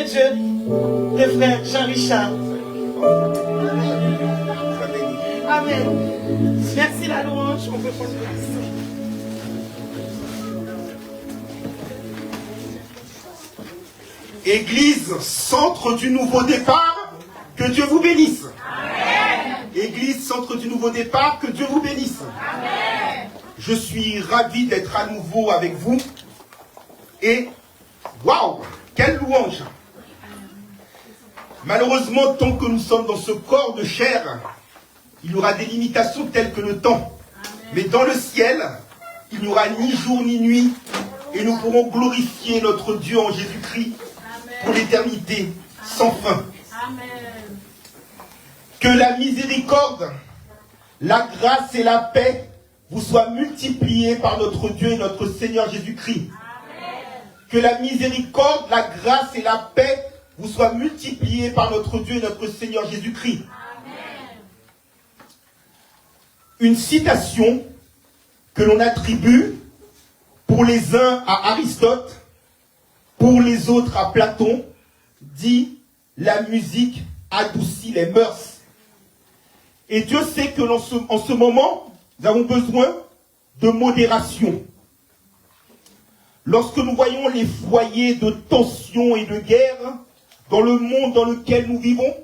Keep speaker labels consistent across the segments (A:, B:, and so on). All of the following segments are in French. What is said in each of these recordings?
A: Dieu, le frère Jean-Richard. Amen. Merci la louange. On peut prendre place.
B: Église, centre du nouveau départ, que Dieu vous bénisse. Amen. Église, centre du nouveau départ, que Dieu vous bénisse. Amen. Je suis ravi d'être à nouveau avec vous. Et, waouh, quelle louange. Malheureusement, tant que nous sommes dans ce corps de chair, il y aura des limitations telles que le temps. Mais dans le ciel, il n'y aura ni jour ni nuit. Et nous pourrons glorifier notre Dieu en Jésus-Christ pour l'éternité sans fin. Amen. Que la miséricorde, la grâce et la paix vous soient multipliées par notre Dieu et notre Seigneur Jésus-Christ. Que la miséricorde, la grâce et la paix vous soient multipliées par notre Dieu et notre Seigneur Jésus-Christ. Une citation que l'on attribue pour les uns à Aristote, pour les autres à Platon, dit « La musique adoucit les mœurs ». Et Dieu sait que en ce moment, nous avons besoin de modération. Lorsque nous voyons les foyers de tension et de guerre dans le monde dans lequel nous vivons,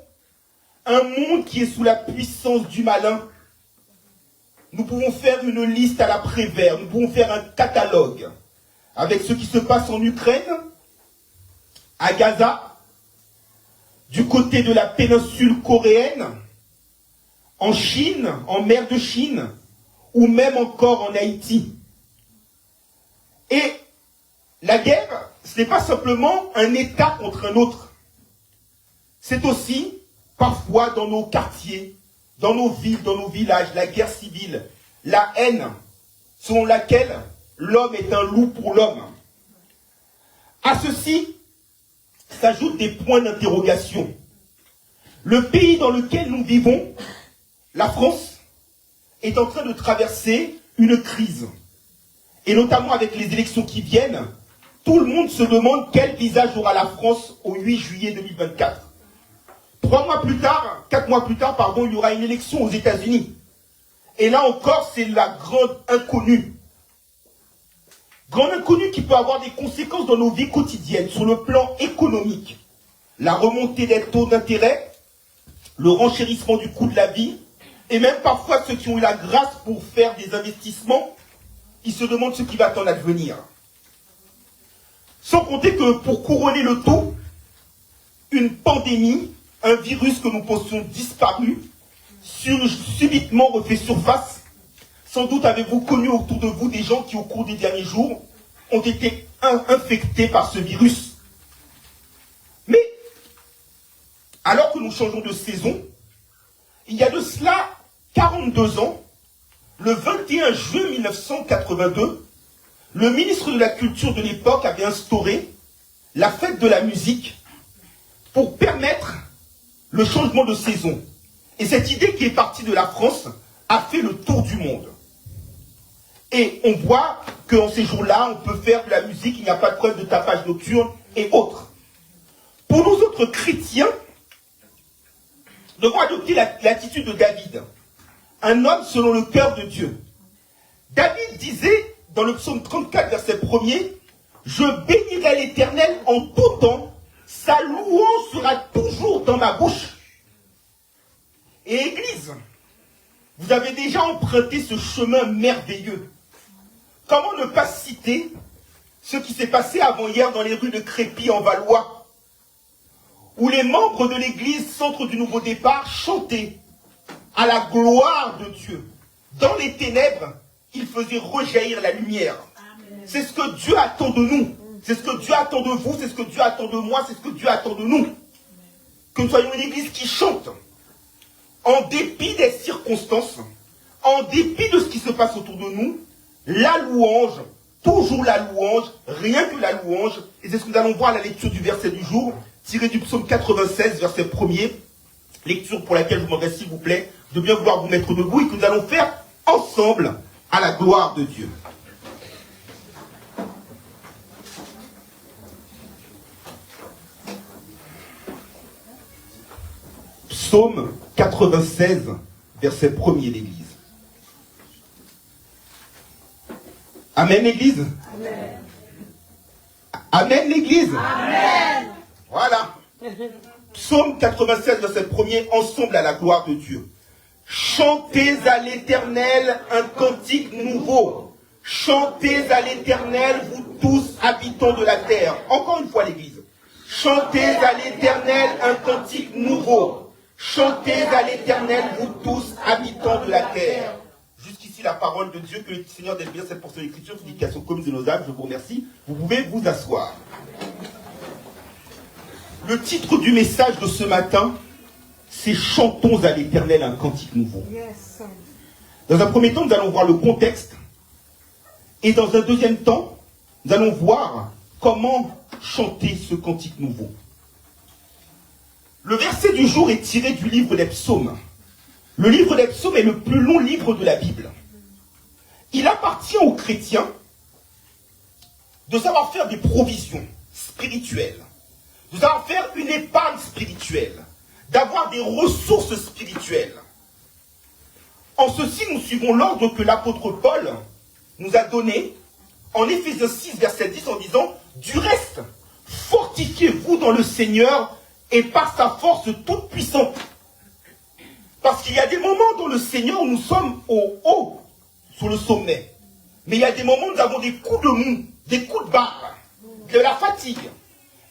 B: un monde qui est sous la puissance du malin, nous pouvons faire une liste à la Prévert, nous pouvons faire un catalogue avec ce qui se passe en Ukraine, à Gaza, du côté de la péninsule coréenne, en Chine, en mer de Chine, ou même encore en Haïti. Et la guerre, ce n'est pas simplement un État contre un autre. C'est aussi, parfois, dans nos quartiers, dans nos villes, dans nos villages, la guerre civile, la haine, selon laquelle l'homme est un loup pour l'homme. À ceci s'ajoutent des points d'interrogation. Le pays dans lequel nous vivons, la France, est en train de traverser une crise. Et notamment avec les élections qui viennent, tout le monde se demande quel visage aura la France au 8 juillet 2024. 4 mois plus tard, il y aura une élection aux États-Unis. Et là encore, c'est la grande inconnue. Grande inconnue qui peut avoir des conséquences dans nos vies quotidiennes, sur le plan économique. La remontée des taux d'intérêt, le renchérissement du coût de la vie, et même parfois ceux qui ont eu la grâce pour faire des investissements, ils se demandent ce qui va en advenir. Sans compter que pour couronner le tout, une pandémie, un virus que nous pensions disparu, subitement refait surface. Sans doute avez-vous connu autour de vous des gens qui, au cours des derniers jours, ont été infectés par ce virus. Mais, alors que nous changeons de saison, il y a de cela 42 ans, le 21 juin 1982, le ministre de la Culture de l'époque avait instauré la fête de la musique pour permettre le changement de saison. Et cette idée qui est partie de la France a fait le tour du monde. Et on voit qu'en ces jours-là, on peut faire de la musique, il n'y a pas de preuve de tapage nocturne et autres. Pour nous autres chrétiens, nous devons adopter l'attitude de David, un homme selon le cœur de Dieu. David disait, dans le psaume 34, verset 1er, « Je bénirai l'Éternel en tout temps, sa louange sera toujours dans ma bouche. » Et Église, vous avez déjà emprunté ce chemin merveilleux. Comment ne pas citer ce qui s'est passé avant-hier dans les rues de Crépy en Valois, où les membres de l'église Centre du Nouveau Départ chantaient à la gloire de Dieu. Dans les ténèbres, il faisait rejaillir la lumière. C'est ce que Dieu attend de nous. C'est ce que Dieu attend de vous, c'est ce que Dieu attend de moi, c'est ce que Dieu attend de nous. Que nous soyons une église qui chante, en dépit des circonstances, en dépit de ce qui se passe autour de nous, la louange, toujours la louange, rien que la louange. Et c'est ce que nous allons voir à la lecture du verset du jour, tiré du psaume 96, verset 1er, lecture pour laquelle je vous demanderai, s'il vous plaît, de bien vouloir vous mettre debout et que nous allons faire ensemble à la gloire de Dieu. Psaume 96, verset 1er l'Église. Amen l'Église.
C: Amen.
B: Amen l'Église.
C: Amen.
B: Voilà. Psaume 96, verset 1er, ensemble à la gloire de Dieu. Chantez à l'Éternel un cantique nouveau. Chantez à l'Éternel, vous tous habitants de la terre. Encore une fois l'Église. Chantez à l'Éternel un cantique nouveau. Chantez à l'Éternel, vous tous habitants de la terre. Jusqu'ici la parole de Dieu, que le Seigneur donne bien cette portion d'écriture, l'éducation commune de nos âmes. Je vous remercie. Vous pouvez vous asseoir. Le titre du message de ce matin, c'est « Chantons à l'Éternel un cantique nouveau ». Dans un premier temps, nous allons voir le contexte. Et dans un deuxième temps, nous allons voir comment chanter ce cantique nouveau. Le verset du jour est tiré du livre des Psaumes. Le livre des Psaumes est le plus long livre de la Bible. Il appartient aux chrétiens de savoir faire des provisions spirituelles, de savoir faire une épargne spirituelle, d'avoir des ressources spirituelles. En ceci, nous suivons l'ordre que l'apôtre Paul nous a donné en Éphésiens 6, verset 10, en disant « Du reste, fortifiez-vous dans le Seigneur et par sa force toute puissante. » Parce qu'il y a des moments dans le Seigneur où nous sommes au haut, sur le sommet. Mais il y a des moments où nous avons des coups de mou, des coups de barre, de la fatigue,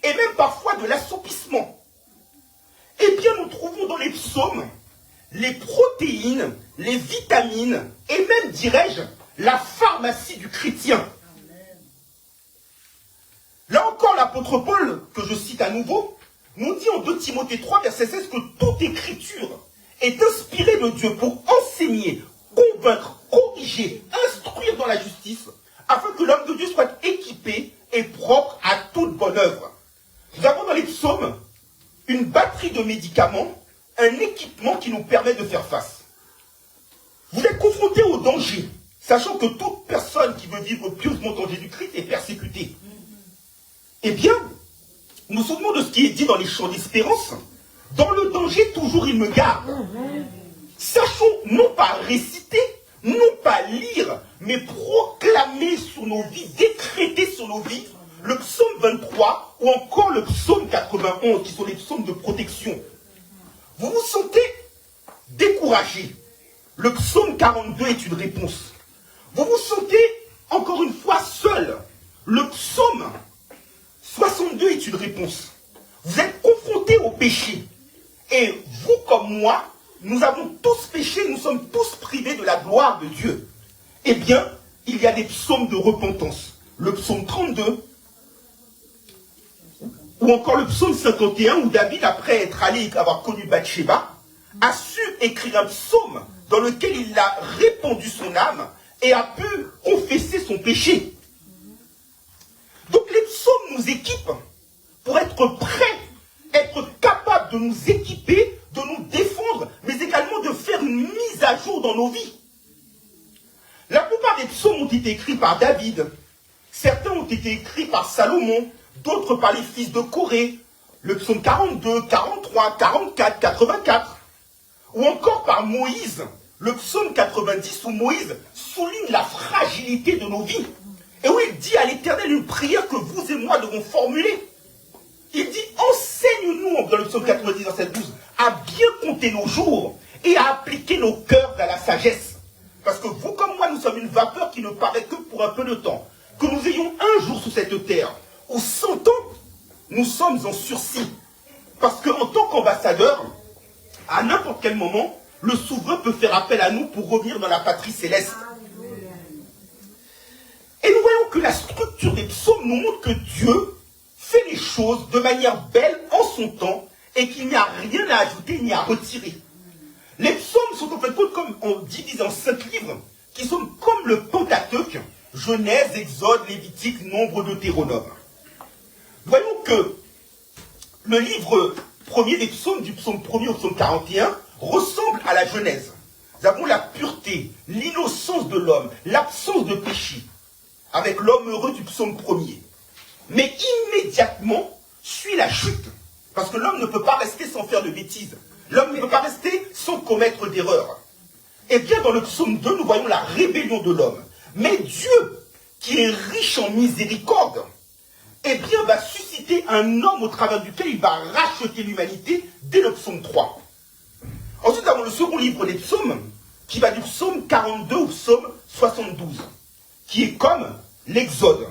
B: et même parfois de l'assoupissement. Eh bien, nous trouvons dans les psaumes les protéines, les vitamines, et même, dirais-je, la pharmacie du chrétien. Là encore, l'apôtre Paul, que je cite à nouveau, nous dit en 2 Timothée 3, verset 16, que toute écriture est inspirée de Dieu pour enseigner, convaincre, corriger, instruire dans la justice, afin que l'homme de Dieu soit équipé et propre à toute bonne œuvre. Nous avons dans les psaumes une batterie de médicaments, un équipement qui nous permet de faire face. Vous êtes confrontés au danger, sachant que toute personne qui veut vivre pieusement dans Jésus-Christ est persécutée. Eh bien, nous nous souvenons de ce qui est dit dans les chants d'espérance. Dans le danger, toujours il me garde. Sachons non pas réciter, non pas lire, mais proclamer sur nos vies, décréter sur nos vies, le psaume 23 ou encore le psaume 91, qui sont les psaumes de protection. Vous vous sentez découragé. Le psaume 42 est une réponse. Vous vous sentez encore une fois seul. Le psaume 62 est une réponse. Vous êtes confronté au péché. Et vous comme moi, nous avons tous péché, nous sommes tous privés de la gloire de Dieu. Eh bien, il y a des psaumes de repentance. Le psaume 32, ou encore le psaume 51, où David, après être allé avoir connu Bathsheba, a su écrire un psaume dans lequel il a répandu son âme et a pu confesser son péché. Donc les psaumes nous équipent pour être prêts, être capables de nous équiper, de nous défendre, mais également de faire une mise à jour dans nos vies. La plupart des psaumes ont été écrits par David. Certains ont été écrits par Salomon, d'autres par les fils de Corée. Le psaume 42, 43, 44, 84. Ou encore par Moïse. Le psaume 90 où Moïse souligne la fragilité de nos vies. Et où il dit à l'Éternel une prière que vous et moi devons formuler. Il dit, enseigne-nous, dans le psaume 90, verset 12, à bien compter nos jours et à appliquer nos cœurs à la sagesse. Parce que vous comme moi, nous sommes une vapeur qui ne paraît que pour un peu de temps. Que nous ayons un jour sur cette terre, ou 100 ans, nous sommes en sursis. Parce qu'en tant qu'ambassadeur, à n'importe quel moment, le souverain peut faire appel à nous pour revenir dans la patrie céleste. Et nous voyons que la structure des psaumes nous montre que Dieu fait les choses de manière belle en son temps et qu'il n'y a rien à ajouter ni à retirer. Les psaumes sont en fait comme on divise en 5 livres qui sont comme le Pentateuque, Genèse, Exode, Lévitique, Nombre, Deutéronome. Voyons que le livre premier des psaumes, du psaume 1er au psaume 41, ressemble à la Genèse. Nous avons la pureté, l'innocence de l'homme, l'absence de péché, avec l'homme heureux du psaume 1er. Mais immédiatement suit la chute, parce que l'homme ne peut pas rester sans faire de bêtises. L'homme ne peut pas rester sans commettre d'erreur. Et bien dans le psaume 2, nous voyons la rébellion de l'homme. Mais Dieu, qui est riche en miséricorde, eh bien va susciter un homme au travers duquel il va racheter l'humanité dès le psaume 3. Ensuite, nous avons le second livre des psaumes, qui va du psaume 42 au psaume 72, qui est comme l'Exode,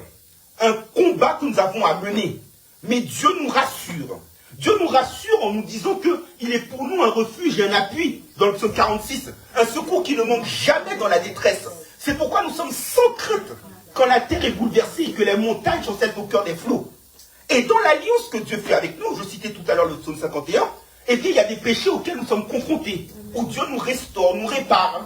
B: un combat que nous avons à mener. Mais Dieu nous rassure. Dieu nous rassure en nous disant qu'il est pour nous un refuge et un appui dans le psaume 46, un secours qui ne manque jamais dans la détresse. C'est pourquoi nous sommes sans crainte quand la terre est bouleversée et que les montagnes chancellent au cœur des flots. Et dans l'alliance que Dieu fait avec nous, je citais tout à l'heure le psaume 51, eh bien il y a des péchés auxquels nous sommes confrontés, où Dieu nous restaure, nous répare.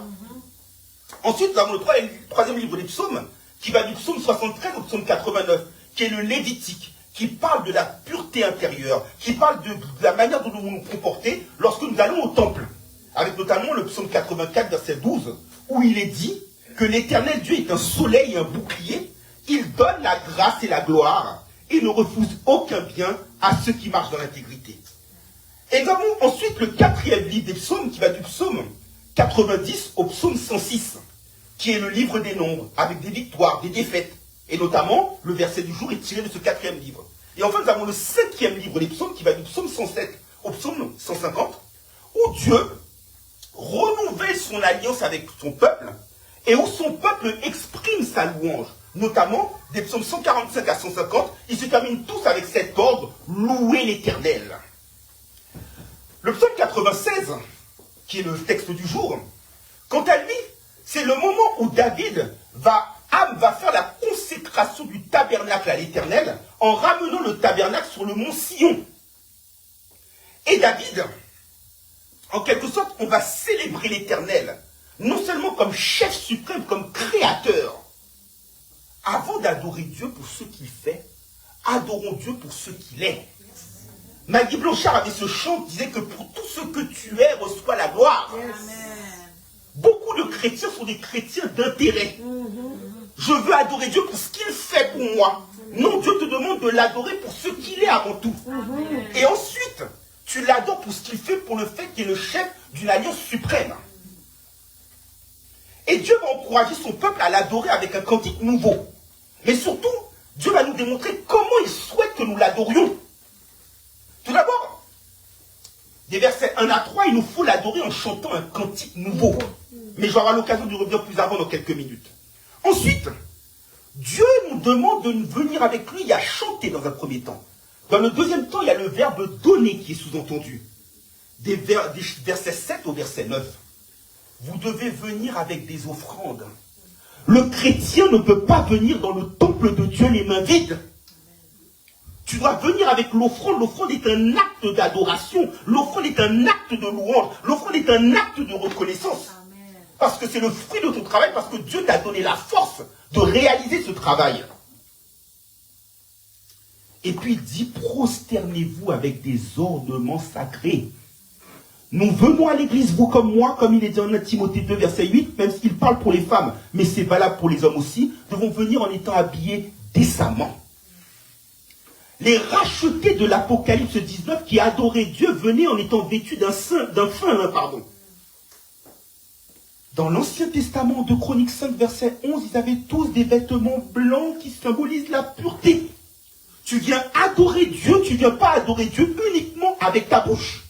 B: Ensuite, nous avons le troisième livre des psaumes, qui va du psaume 73 au psaume 89, qui est le Lévitique, qui parle de la pureté intérieure, qui parle de la manière dont nous nous comporter lorsque nous allons au temple. Avec notamment le psaume 84, verset 12, où il est dit que l'Éternel Dieu est un soleil et un bouclier, il donne la grâce et la gloire, et ne refuse aucun bien à ceux qui marchent dans l'intégrité. Et nous avons ensuite le quatrième livre des psaumes, qui va du psaume 90 au psaume 106, qui est le livre des nombres, avec des victoires, des défaites. Et notamment, le verset du jour est tiré de ce quatrième livre. Et enfin, nous avons le cinquième livre des psaumes, qui va du psaume 107 au psaume 150, où Dieu renouvelle son alliance avec son peuple, et où son peuple exprime sa louange. Notamment, des psaumes 145 à 150, ils se terminent tous avec cet ordre, louer l'Éternel. Le psaume 96, qui est le texte du jour, quant à lui, c'est le moment où David va faire la consécration du tabernacle à l'Éternel en ramenant le tabernacle sur le mont Sion. Et David, en quelque sorte, on va célébrer l'Éternel, non seulement comme chef suprême, comme créateur. Avant d'adorer Dieu pour ce qu'il fait, adorons Dieu pour ce qu'il est. Maggie Blanchard avait ce chant qui disait que pour tout ce que tu es, reçois la gloire.
C: Amen.
B: Beaucoup de chrétiens sont des chrétiens d'intérêt. Je veux adorer Dieu pour ce qu'il fait pour moi. Non, Dieu te demande de l'adorer pour ce qu'il est avant tout. Et ensuite, tu l'adores pour ce qu'il fait, pour le fait qu'il est le chef d'une alliance suprême. Et Dieu va encourager son peuple à l'adorer avec un cantique nouveau. Mais surtout, Dieu va nous démontrer comment il souhaite que nous l'adorions. Tout d'abord, des versets 1 à 3, il nous faut l'adorer en chantant un cantique nouveau. Mais j'aurai l'occasion de revenir plus avant dans quelques minutes. Ensuite, Dieu nous demande de venir avec lui à chanter dans un premier temps. Dans le deuxième temps, il y a le verbe donner qui est sous-entendu. Des versets 7 au verset 9. Vous devez venir avec des offrandes. Le chrétien ne peut pas venir dans le temple de Dieu les mains vides. Tu dois venir avec l'offrande. L'offrande est un acte d'adoration. L'offrande est un acte de louange. L'offrande est un acte de reconnaissance. Parce que c'est le fruit de ton travail, parce que Dieu t'a donné la force de réaliser ce travail. Et puis il dit, prosternez-vous avec des ornements sacrés. Nous venons à l'église, vous comme moi, comme il est dit en Timothée 2, verset 8, même s'il parle pour les femmes, mais c'est valable pour les hommes aussi, devons venir en étant habillés décemment. Les rachetés de l'Apocalypse 19 qui adoraient Dieu venaient en étant vêtus d'un fin lin, Dans l'Ancien Testament de Chroniques 5, verset 11, ils avaient tous des vêtements blancs qui symbolisent la pureté. Tu viens adorer Dieu, tu ne viens pas adorer Dieu uniquement avec ta bouche.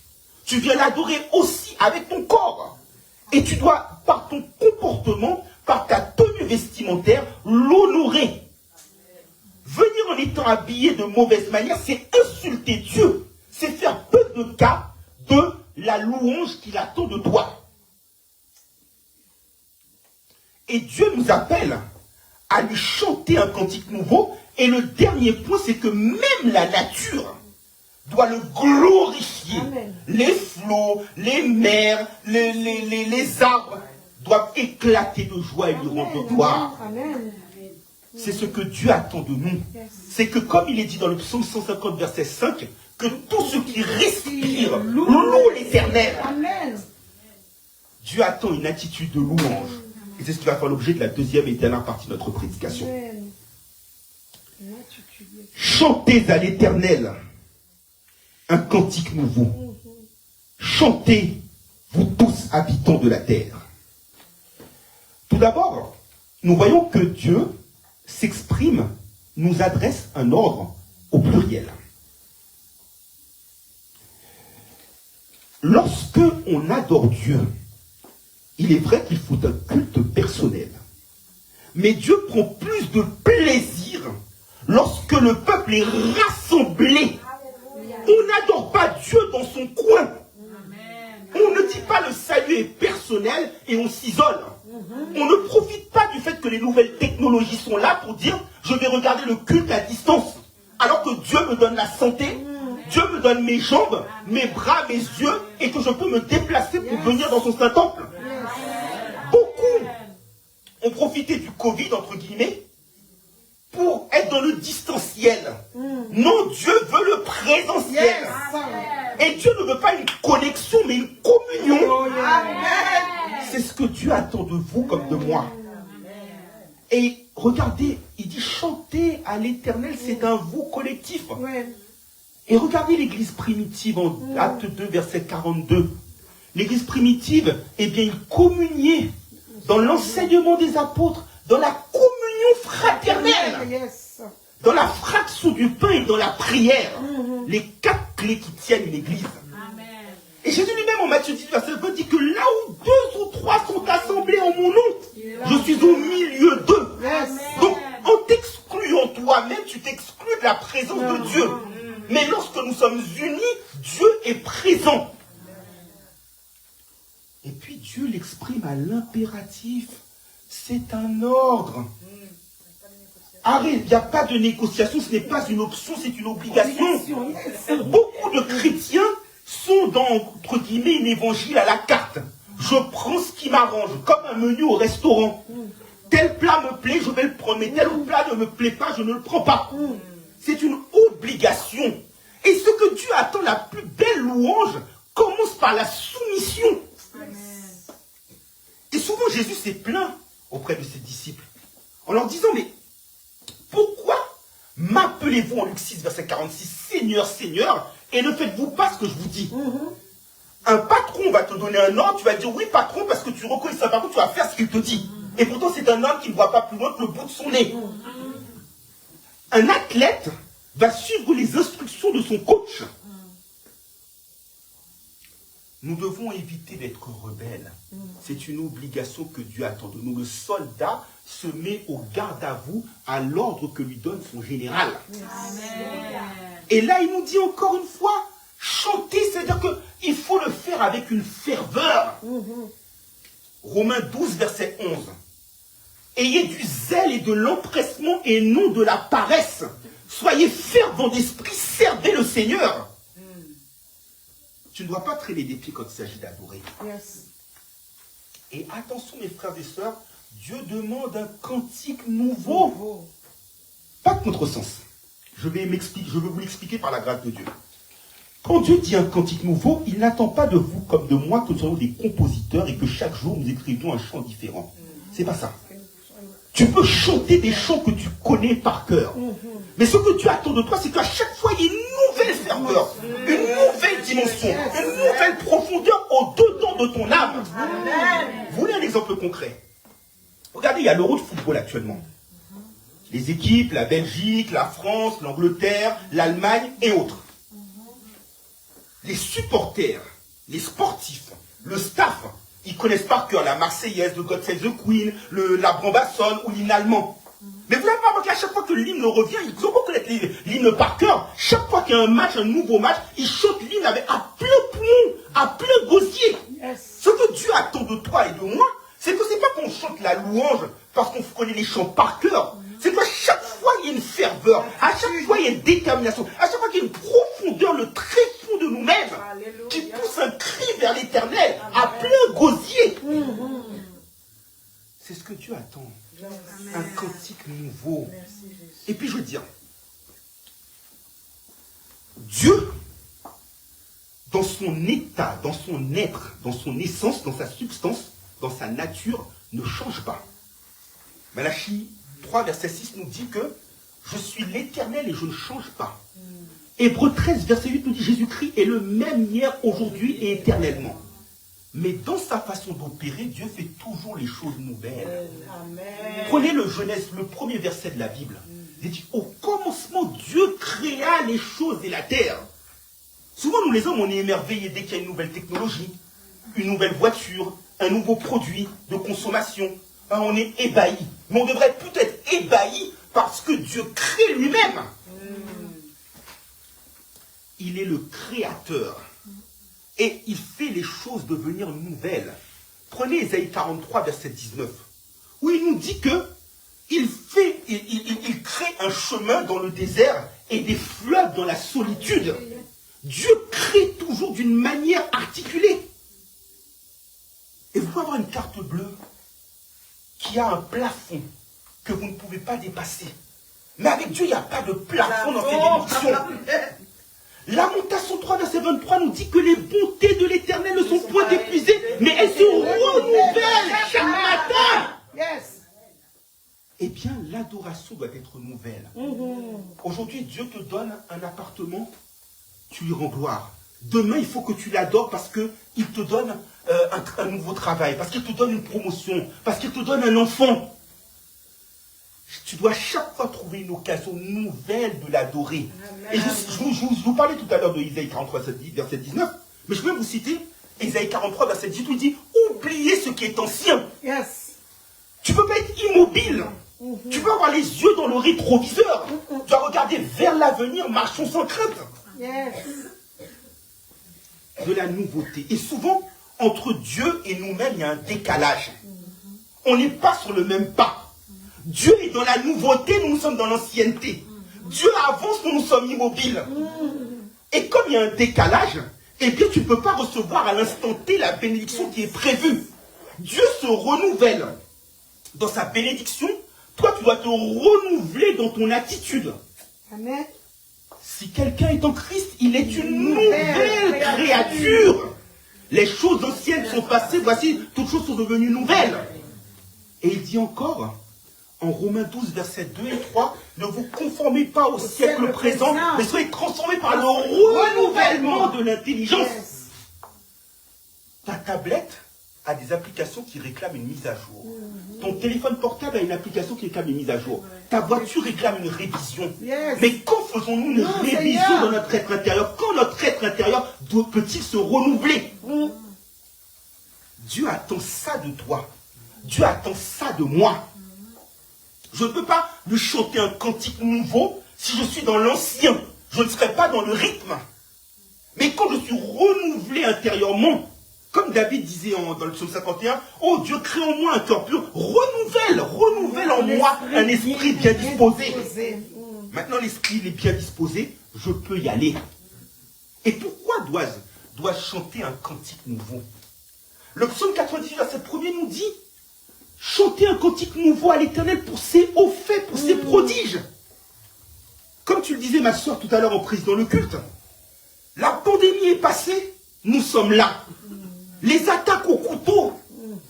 B: Tu viens l'adorer aussi avec ton corps. Et tu dois, par ton comportement, par ta tenue vestimentaire, l'honorer. Venir en étant habillé de mauvaise manière, c'est insulter Dieu. C'est faire peu de cas de la louange qu'il attend de toi. Et Dieu nous appelle à lui chanter un cantique nouveau. Et le dernier point, c'est que même la nature doit le glorifier.
C: Amen.
B: Les flots, les mers, les arbres doivent éclater de joie et lui rendre gloire.
C: Amen.
B: C'est ce que Dieu attend de nous. C'est que comme il est dit dans le psaume 150, verset 5, que tout ce qui respire loue l'Éternel.
C: Amen.
B: Dieu attend une attitude de louange. Et c'est ce qui va faire l'objet de la deuxième et dernière partie de notre prédication.
C: Amen.
B: Chantez à l'Éternel un cantique nouveau. chantez, vous tous habitants de la terre. Tout d'abord, nous voyons que Dieu s'exprime, nous adresse un ordre au pluriel. Lorsque on adore Dieu, il est vrai qu'il faut un culte personnel. Mais Dieu prend plus de plaisir lorsque le peuple est rassemblé. On n'adore pas Dieu dans son coin. On ne dit pas le salut est personnel et on s'isole. On ne profite pas du fait que les nouvelles technologies sont là pour dire je vais regarder le culte à distance. Alors que Dieu me donne la santé, Dieu me donne mes jambes, mes bras, mes yeux et que je peux me déplacer pour venir dans son Saint-Temple. Beaucoup ont profité du Covid, entre guillemets, pour être dans le distanciel. Non, Dieu veut le présentiel. Et Dieu ne veut pas une connexion, mais une communion. C'est ce que Dieu attend de vous comme de moi. Et regardez, il dit chanter à l'Éternel, c'est un vous collectif. Et regardez l'église primitive en Acte 2, verset 42. L'église primitive, eh bien, il communiait dans l'enseignement des apôtres, dans la communion fraternelle, dans la fraction du pain et dans la prière. Les 4 clés qui tiennent une église. Et Jésus lui-même en Matthieu 10, verset 20 dit que là où 2 ou 3 sont assemblés en mon nom, je suis au milieu d'eux. Donc, en t'excluant toi-même, tu t'exclus de la présence de Dieu. Mais lorsque nous sommes unis, Dieu est présent. Et puis Dieu l'exprime à l'impératif. C'est un ordre. Arrête, il n'y a pas de négociation, ce n'est pas une option, c'est une obligation. Beaucoup de chrétiens sont dans, entre guillemets, une évangile à la carte. Je prends ce qui m'arrange, comme un menu au restaurant. Tel plat me plaît, je vais le prendre, mais tel plat ne me plaît pas, je ne le prends pas. C'est une obligation. Et ce que Dieu attend, la plus belle louange, commence par la soumission. Et souvent Jésus s'est plaint auprès de ses disciples, en leur disant, mais pourquoi m'appelez-vous en Luc 6, verset 46, Seigneur, Seigneur, et ne faites-vous pas ce que je vous dis? Un patron va te donner un ordre, tu vas dire oui patron, parce que tu reconnais ça, par contre tu vas faire ce qu'il te dit. Et pourtant c'est un homme qui ne voit pas plus loin que le bout de son nez. Un athlète va suivre les instructions de son coach. Nous devons éviter d'être rebelles. C'est une obligation que Dieu attend de nous. Le soldat se met au garde à vous à l'ordre que lui donne son général. Amen. Et là, il nous dit encore une fois, chanter, c'est-à-dire qu'il faut le faire avec une ferveur. Romains 12, verset 11. Ayez du zèle et de l'empressement et non de la paresse. Soyez fervents d'esprit, servez le Seigneur. Tu ne dois pas traîner des pieds quand il s'agit d'adorer. Et attention mes frères et sœurs, Dieu demande un cantique nouveau. Pas de contresens. Je vais vous l'expliquer par la grâce de Dieu. Quand Dieu dit un cantique nouveau, il n'attend pas de vous comme de moi que nous soyons des compositeurs et que chaque jour nous écrivions un chant différent. C'est pas ça. Tu peux chanter des chants que tu connais par cœur. Mais ce que Dieu attend de toi, c'est qu'à chaque fois, il y ait une nouvelle ferveur, une nouvelle dimension, une nouvelle profondeur au-dedans de ton âme. Vous voulez un exemple concret? Regardez, il y a l'Euro de football actuellement. Les équipes, la Belgique, la France, l'Angleterre, l'Allemagne et autres. Les supporters, les sportifs, le staff, ils connaissent par cœur la Marseillaise, le God Save the Queen, la Brambassonne ou l'hymne allemand. Mais vous n'avez pas remarqué, à chaque fois que l'hymne revient, ils ont beau connaître l'hymne par cœur. Chaque fois qu'il y a un match, un nouveau match, ils chantent l'hymne à plein poumon, à plein gosier. Ce que Dieu attend de toi et de moi, c'est que c'est pas qu'on chante la louange parce qu'on connaît les chants par cœur. C'est qu'à chaque fois, il y a une ferveur. À chaque fois, il y a une détermination. À chaque fois, il y a une profondeur, le tréfonds de nous-mêmes qui pousse un cri vers l'Éternel à plein gosier. C'est ce que Dieu attend. Un cantique nouveau. Et puis, je veux dire, Dieu, dans son état, dans son être, dans son essence, dans sa substance, dans sa nature, ne change pas. Malachie 3, verset 6 nous dit que je suis l'Éternel et je ne change pas. Hébreux 13, verset 8 nous dit Jésus-Christ est le même hier, aujourd'hui et éternellement. Mais dans sa façon d'opérer, Dieu fait toujours les choses nouvelles.
A: Amen.
B: Prenez le Genèse, le premier verset de la Bible. Il dit, au commencement, Dieu créa les choses et la terre. Souvent, nous les hommes, on est émerveillés dès qu'il y a une nouvelle technologie, une nouvelle voiture, un nouveau produit de consommation. Hein, on est ébahis. Mais on devrait plutôt être ébahis parce que Dieu crée lui-même. Il est le créateur. Et il fait les choses devenir nouvelles. Prenez Ésaïe 43, verset 19, où il nous dit que il crée un chemin dans le désert et des fleuves dans la solitude. Dieu crée toujours d'une manière articulée. Et vous pouvez avoir une carte bleue qui a un plafond que vous ne pouvez pas dépasser. Mais avec Dieu, il n'y a pas de plafond dans ses dimensions. Lamentation 3, verset 23 nous dit que les bontés de l'Éternel ne sont point épuisées, mais elles se renouvellent chaque matin.
A: Yes.
B: Eh bien, l'adoration doit être nouvelle. Aujourd'hui, Dieu te donne un appartement, tu lui rends gloire. Demain, il faut que tu l'adores parce qu'il te donne un nouveau travail, parce qu'il te donne une promotion, parce qu'il te donne un enfant. Tu dois chaque fois trouver une occasion nouvelle de l'adorer. Et je vous parlais tout à l'heure de Isaïe 43, verset 19, mais je vais vous citer Isaïe 43, verset 18, où il dit « Oubliez ce qui est ancien ».
A: Yes.
B: Tu ne peux pas être immobile. Tu peux avoir les yeux dans le rétroviseur. Tu dois regarder vers l'avenir, marchons sans crainte.
A: Yes.
B: De la nouveauté. Et souvent, entre Dieu et nous-mêmes, il y a un décalage. On n'est pas sur le même pas. Dieu est dans la nouveauté, nous sommes dans l'ancienneté. Dieu avance, nous sommes immobiles. Et comme il y a un décalage, eh bien tu ne peux pas recevoir à l'instant T la bénédiction qui est prévue. Dieu se renouvelle dans sa bénédiction. Toi, tu dois te renouveler dans ton attitude.
A: Amen.
B: Si quelqu'un est en Christ, il est une nouvelle créature. Les choses anciennes sont passées, voici, toutes choses sont devenues nouvelles. Et il dit encore, en Romains 12, versets 2 et 3, ne vous conformez pas au siècle présent, mais soyez transformés par le renouvellement de l'intelligence.
A: Yes.
B: Ta tablette a des applications qui réclament une mise à jour. Ton téléphone portable a une application qui réclame une mise à jour. Ta voiture réclame une révision.
A: Yes.
B: Mais quand faisons-nous une révision
A: Seigneur,
B: dans notre être intérieur? Quand notre être intérieur peut-il se renouveler? Dieu attend ça de toi. Dieu attend ça de moi. Je ne peux pas lui chanter un cantique nouveau si je suis dans l'ancien. Je ne serai pas dans le rythme. Mais quand je suis renouvelé intérieurement, comme David disait dans le psaume 51, « Oh Dieu, crée en moi un cœur pur, renouvelle en moi un esprit bien disposé. » Maintenant, l'esprit est bien disposé, je peux y aller. Et pourquoi dois-je chanter un cantique nouveau? Le psaume 98, verset 1er nous dit, chanter un cantique nouveau à l'Éternel pour ses hauts faits, pour ses prodiges. Comme tu le disais, ma soeur, tout à l'heure en prise dans le culte, la pandémie est passée, nous sommes là. Les attaques au couteau,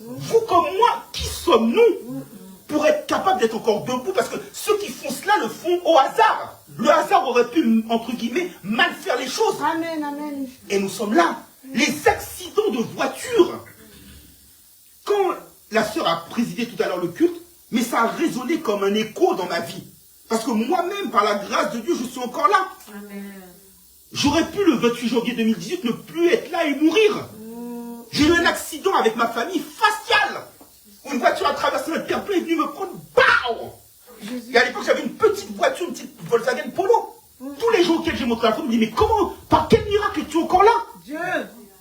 B: vous comme moi, qui sommes-nous pour être capables d'être encore debout? Parce que ceux qui font cela le font au hasard. Le hasard aurait pu, entre guillemets, mal faire les choses.
A: Amen, amen.
B: Et nous sommes là. Les accidents de voiture. Quand la sœur a présidé tout à l'heure le culte, mais ça a résonné comme un écho dans ma vie. Parce que moi-même, par la grâce de Dieu, je suis encore là.
A: Amen.
B: J'aurais pu, le 28 janvier 2018, ne plus être là et mourir. J'ai eu un accident avec ma famille facial. Où une voiture a traversé un terre-plein et est venue me prendre. BAO! Et à l'époque, j'avais une petite voiture, une petite Volkswagen Polo. Tous les jours auxquels j'ai montré la photo, je me dis, mais comment, par quel miracle es-tu encore là?
A: Dieu.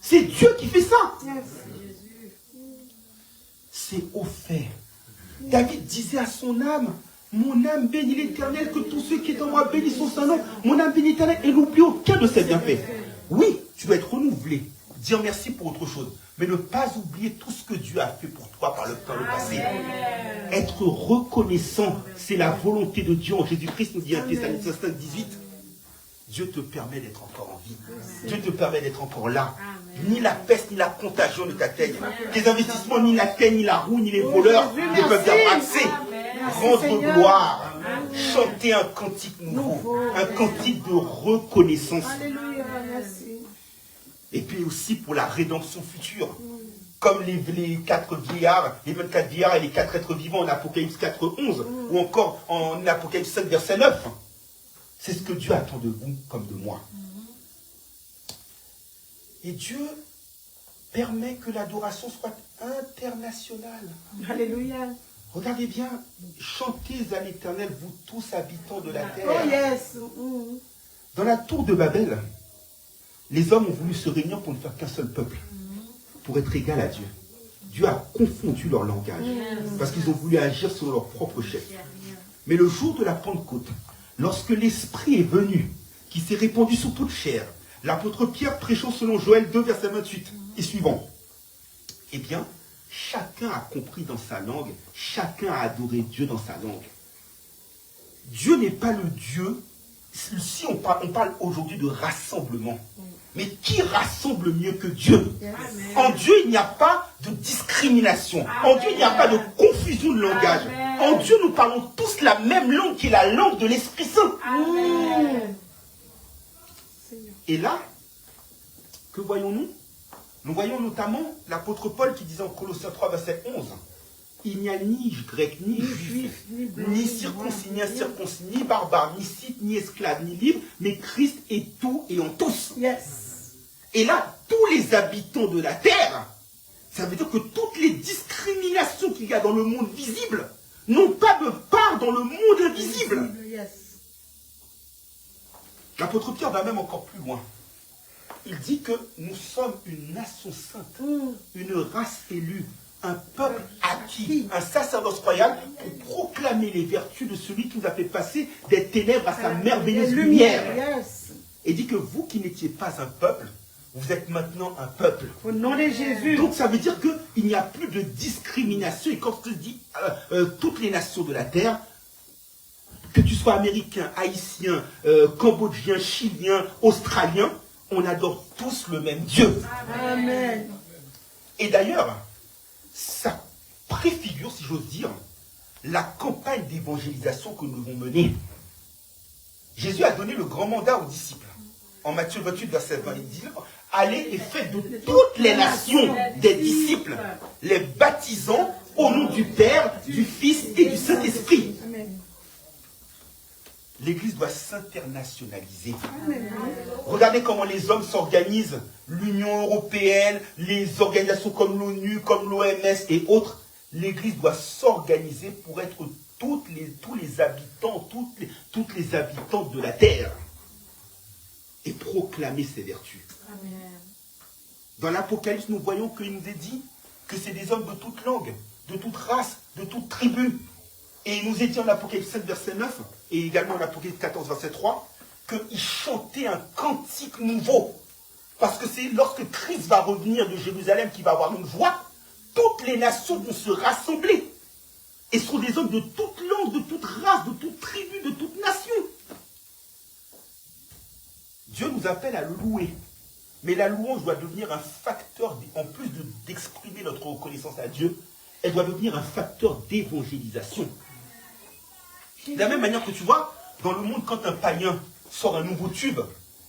B: C'est Dieu qui fait ça.
A: Yes.
B: C'est au fait. David disait à son âme, mon âme bénit l'Éternel, que tous ceux qui sont en moi bénissent son Saint-Nom. Mon âme bénit l'Éternel et n'oublie aucun de ses bienfaits. Oui, tu dois être renouvelé, dire merci pour autre chose, mais ne pas oublier tout ce que Dieu a fait pour toi par le passé. Être reconnaissant, c'est la volonté de Dieu. Jésus-Christ nous dit en Thessaloniciens 5:18, Dieu te permet d'être encore en vie. Dieu te permet d'être encore là. Ni la peste, ni la contagion ne t'atteignent. Tes investissements, ni la paix, ni la roue, ni les voleurs ne peuvent y avoir accès. Rendre gloire chanter un cantique nouveau, un cantique de reconnaissance.
C: Alléluia, merci.
B: Et puis aussi pour la rédemption future. Comme les 4 vieillards, les 24 vieillards et les 4 êtres vivants en Apocalypse 4, 11, ou encore en Apocalypse 7, verset 9. C'est ce que Dieu attend de vous comme de moi. Et Dieu permet que l'adoration soit internationale.
C: Alléluia.
B: Regardez bien, chantez à l'Éternel, vous tous habitants de la terre.
C: Oh yes.
B: Dans la tour de Babel, les hommes ont voulu se réunir pour ne faire qu'un seul peuple, pour être égal à Dieu. Dieu a confondu leur langage, parce qu'ils ont voulu agir selon leur propre chef. Mais le jour de la Pentecôte, lorsque l'Esprit est venu, qui s'est répandu sur toute chair, l'apôtre Pierre prêchant selon Joël 2, verset 28 et suivant, eh bien, chacun a compris dans sa langue, chacun a adoré Dieu dans sa langue. Dieu n'est pas le Dieu, si on parle aujourd'hui de rassemblement, mais qui rassemble mieux que Dieu? En Dieu, il n'y a pas de discrimination. En Dieu, il n'y a pas de confusion de langage. En Dieu, nous parlons tous la même langue qui est la langue de l'Esprit Saint. Et là, que voyons-nous? Nous voyons notamment l'apôtre Paul qui disait en Colossiens 3, verset 11, il n'y a ni grec, ni juif, ni circoncis, ni incirconcis, ni barbare, ni scythe, ni esclave, ni libre, mais Christ est tout et en tous.
C: Yes.
B: Et là, tous les habitants de la terre, ça veut dire que toutes les discriminations qu'il y a dans le monde visible n'ont pas de part dans le monde invisible.
C: Yes.
B: L'apôtre Pierre va même encore plus loin. Il dit que nous sommes une nation sainte, une race élue, un peuple acquis, un sacerdoce royal pour proclamer les vertus de celui qui nous a fait passer des ténèbres à sa merveilleuse lumière.
C: Yes.
B: Et dit que vous qui n'étiez pas un peuple, vous êtes maintenant un peuple.
C: Au nom de Jésus.
B: Donc ça veut dire qu'il n'y a plus de discrimination. Et quand je dis toutes les nations de la terre, que tu sois américain, haïtien, cambodgien, chilien, australien, on adore tous le même Dieu.
C: Amen.
B: Et d'ailleurs, ça préfigure, si j'ose dire, la campagne d'évangélisation que nous devons mener. Jésus a donné le grand mandat aux disciples. En Matthieu 28, verset 20, il dit, allez et faites de toutes les nations des disciples, les baptisant au nom du Père, du Fils et du Saint-Esprit.
C: Amen.
B: L'Église doit s'internationaliser. Regardez comment les hommes s'organisent. L'Union européenne, les organisations comme l'ONU, comme l'OMS et autres. L'Église doit s'organiser pour être tous les habitants, toutes les habitantes de la terre. Et proclamer ses vertus.
C: Amen.
B: Dans l'Apocalypse, nous voyons qu'il nous est dit que c'est des hommes de toute langue, de toute race, de toute tribu. Et il nous est dit en Apocalypse 7, verset 9, et également en Apocalypse 14, verset 3, qu'ils chantaient un cantique nouveau. Parce que c'est lorsque Christ va revenir de Jérusalem qu'il va avoir une voix, toutes les nations vont se rassembler. Et ce sont des hommes de toute langue, de toute race, de toute tribu, de toute nation. Dieu nous appelle à le louer. Mais la louange doit devenir un facteur, en plus d'exprimer notre reconnaissance à Dieu, elle doit devenir un facteur d'évangélisation. De la même manière que tu vois, dans le monde, quand un païen sort un nouveau tube,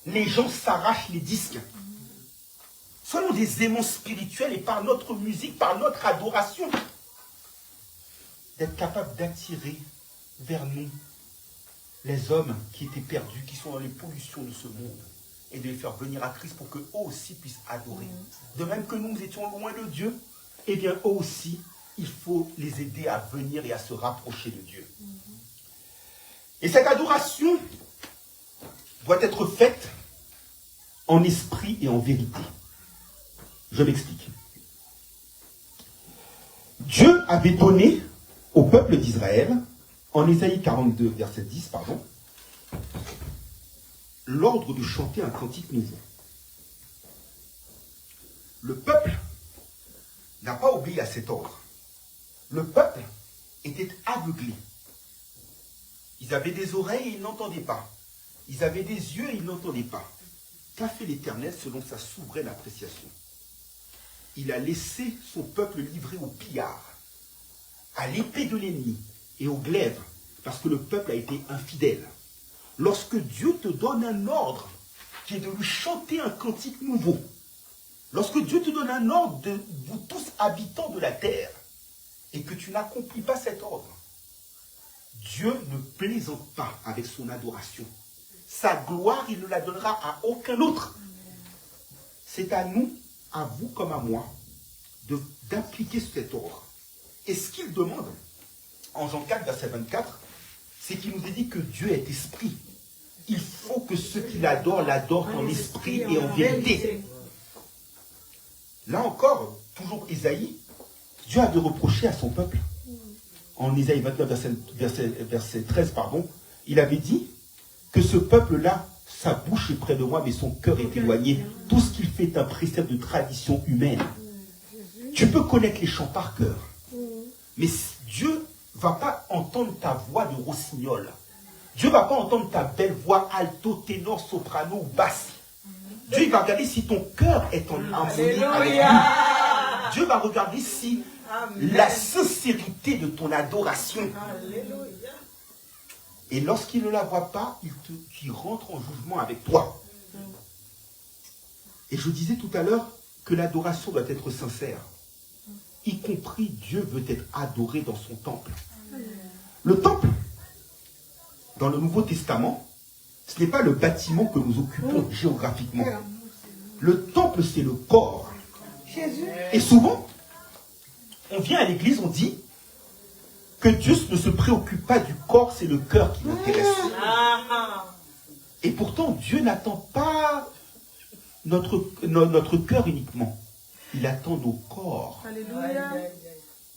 B: les gens s'arrachent les disques. Soyons des aimants spirituels et par notre musique, par notre adoration, d'être capables d'attirer vers nous les hommes qui étaient perdus, qui sont dans les pollutions de ce monde, et de les faire venir à Christ pour qu'eux aussi puissent adorer. De même que nous étions loin de Dieu, eh bien eux aussi, il faut les aider à venir et à se rapprocher de Dieu. Et cette adoration doit être faite en esprit et en vérité. Je m'explique. Dieu avait donné au peuple d'Israël, en Ésaïe 42, verset 10, l'ordre de chanter un cantique nouveau. Le peuple n'a pas obéi à cet ordre. Le peuple était aveuglé. Ils avaient des oreilles et ils n'entendaient pas. Ils avaient des yeux et ils n'entendaient pas. Qu'a fait l'Éternel selon sa souveraine appréciation? Il a laissé son peuple livré au pillard, à l'épée de l'ennemi et au glaive, Parce que le peuple a été infidèle. Lorsque Dieu te donne un ordre, qui est de lui chanter un cantique nouveau, lorsque Dieu te donne un ordre de vous tous habitants de la terre, et que tu n'accomplis pas cet ordre, Dieu ne plaisante pas avec son adoration. Sa gloire, il ne la donnera à aucun autre. C'est à nous, à vous comme à moi, d'appliquer cet ordre. Et ce qu'il demande, en Jean 4, verset 24, c'est qu'il nous a dit que Dieu est esprit. Il faut que ceux qui l'adorent en esprit et en vérité. Là encore, toujours Ésaïe, Dieu avait reproché à son peuple. En Ésaïe 29, verset 13, il avait dit que ce peuple-là, sa bouche est près de moi, mais son cœur est éloigné. Tout ce qu'il fait est un précepte de tradition humaine. Tu peux connaître les chants par cœur, mais Dieu ne va pas entendre ta voix de rossignol. Dieu ne va pas entendre ta belle voix alto, ténor, soprano ou basse. Dieu il va regarder si ton cœur est en harmonie avec lui. Dieu va regarder si la sincérité de ton adoration. Et lorsqu'il ne la voit pas, il rentre en jugement avec toi. Et je disais tout à l'heure que l'adoration doit être sincère. Y compris Dieu veut être adoré dans son temple. Le temple, dans le Nouveau Testament, ce n'est pas le bâtiment que nous occupons géographiquement. Le temple, c'est le corps. Et souvent, on vient à l'église, on dit que Dieu ne se préoccupe pas du corps, c'est le cœur qui l'intéresse. Et pourtant, Dieu n'attend pas notre cœur uniquement. Il attend nos corps.
C: Alléluia.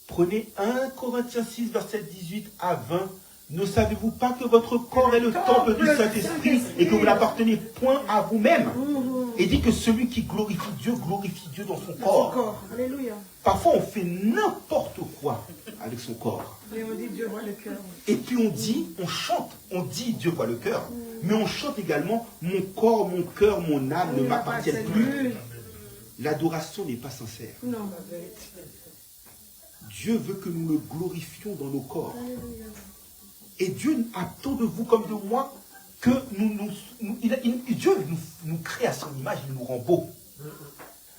B: Prenez 1 Corinthiens 6, verset 18 à 20. Ne savez-vous pas que votre corps est le temple du Saint-Esprit et que vous n'appartenez point à vous-même? Et dit que celui qui glorifie Dieu dans son corps.
C: Alléluia.
B: Parfois, on fait n'importe quoi avec son corps.
C: Et on dit Dieu voit le cœur.
B: Et puis on chante, on dit Dieu voit le cœur. Mais on chante également mon corps, mon cœur, mon âme ne m'appartiennent plus. L'adoration n'est pas sincère.
C: Non.
B: Dieu veut que nous le glorifions dans nos corps. Et Dieu attend de vous comme de moi que Dieu nous crée à son image, il nous rend beaux.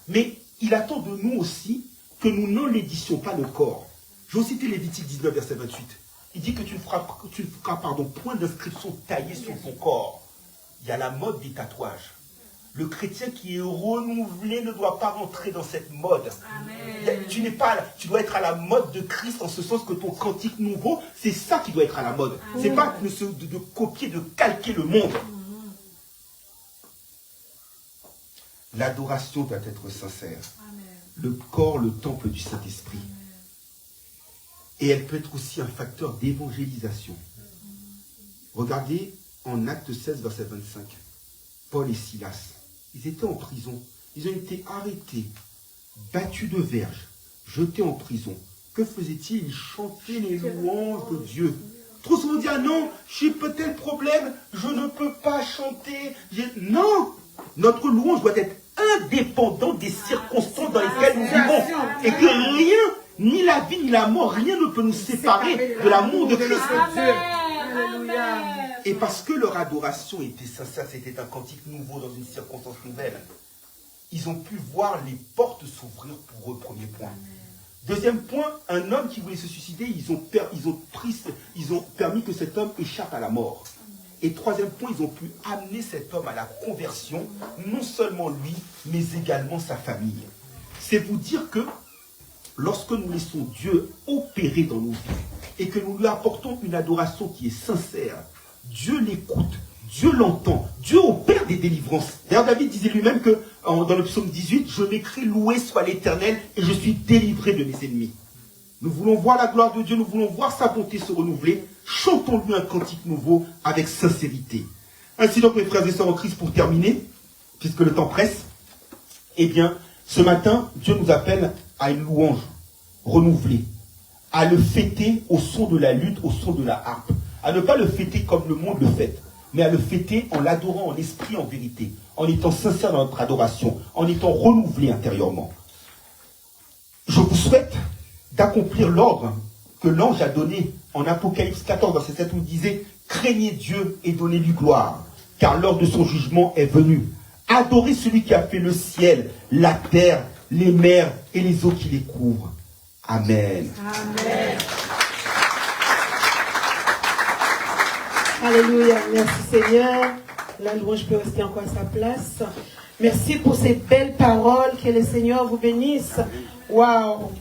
B: Mais il attend de nous aussi que nous n'enlaidissions pas le corps. Je vais citer Lévitique 19, verset 28. Il dit que tu ne feras point d'inscription taillée sur ton corps. Il y a la mode des tatouages. Le chrétien qui est renouvelé ne doit pas rentrer dans cette mode. Amen. Tu dois être à la mode de Christ en ce sens que ton cantique nouveau, c'est ça qui doit être à la mode. Ce n'est pas de copier, de calquer le monde. L'adoration doit être sincère. Amen. Le corps, le temple du Saint-Esprit. Et elle peut être aussi un facteur d'évangélisation. Regardez en Actes 16, verset 25. Paul et Silas. Ils étaient en prison. Ils ont été arrêtés, battus de verges, jetés en prison. Que faisaient-ils? Ils chantaient les louanges de Dieu. Trop souvent on dit, ah non, j'ai peut-être le problème, je ne peux pas chanter. Non, notre louange doit être indépendante des circonstances dans lesquelles nous vivons. Et que rien, ni la vie, ni la mort, rien ne peut nous séparer de l'amour de Christ.
C: Alléluia.
B: Et parce que leur adoration était sincère, c'était un cantique nouveau dans une circonstance nouvelle, ils ont pu voir les portes s'ouvrir pour eux, premier point. Deuxième point, un homme qui voulait se suicider, ils ont permis que cet homme échappe à la mort. Et troisième point, ils ont pu amener cet homme à la conversion, non seulement lui, mais également sa famille. C'est vous dire que lorsque nous laissons Dieu opérer dans nos vies et que nous lui apportons une adoration qui est sincère, Dieu l'écoute, Dieu l'entend, Dieu opère des délivrances. D'ailleurs, David disait lui-même que dans le psaume 18, je m'écris loué soit l'Éternel et je suis délivré de mes ennemis. Nous voulons voir la gloire de Dieu, nous voulons voir sa bonté se renouveler. Chantons-lui un cantique nouveau avec sincérité. Ainsi donc, mes frères et sœurs en Christ, pour terminer, puisque le temps presse, eh bien, ce matin, Dieu nous appelle à une louange renouvelée, à le fêter au son de la lutte, au son de la harpe, à ne pas le fêter comme le monde le fête, mais à le fêter en l'adorant en esprit, en vérité, en étant sincère dans notre adoration, en étant renouvelé intérieurement. Je vous souhaite d'accomplir l'ordre que l'ange a donné en Apocalypse 14, verset 7, où il disait « Craignez Dieu et donnez-lui gloire, car l'heure de son jugement est venue. Adorez celui qui a fait le ciel, la terre, les mers et les eaux qui les couvrent. Amen. »
C: Amen. Alléluia. Merci Seigneur. La louange peut rester encore à sa place. Merci pour ces belles paroles. Que le Seigneur vous bénisse. Waouh.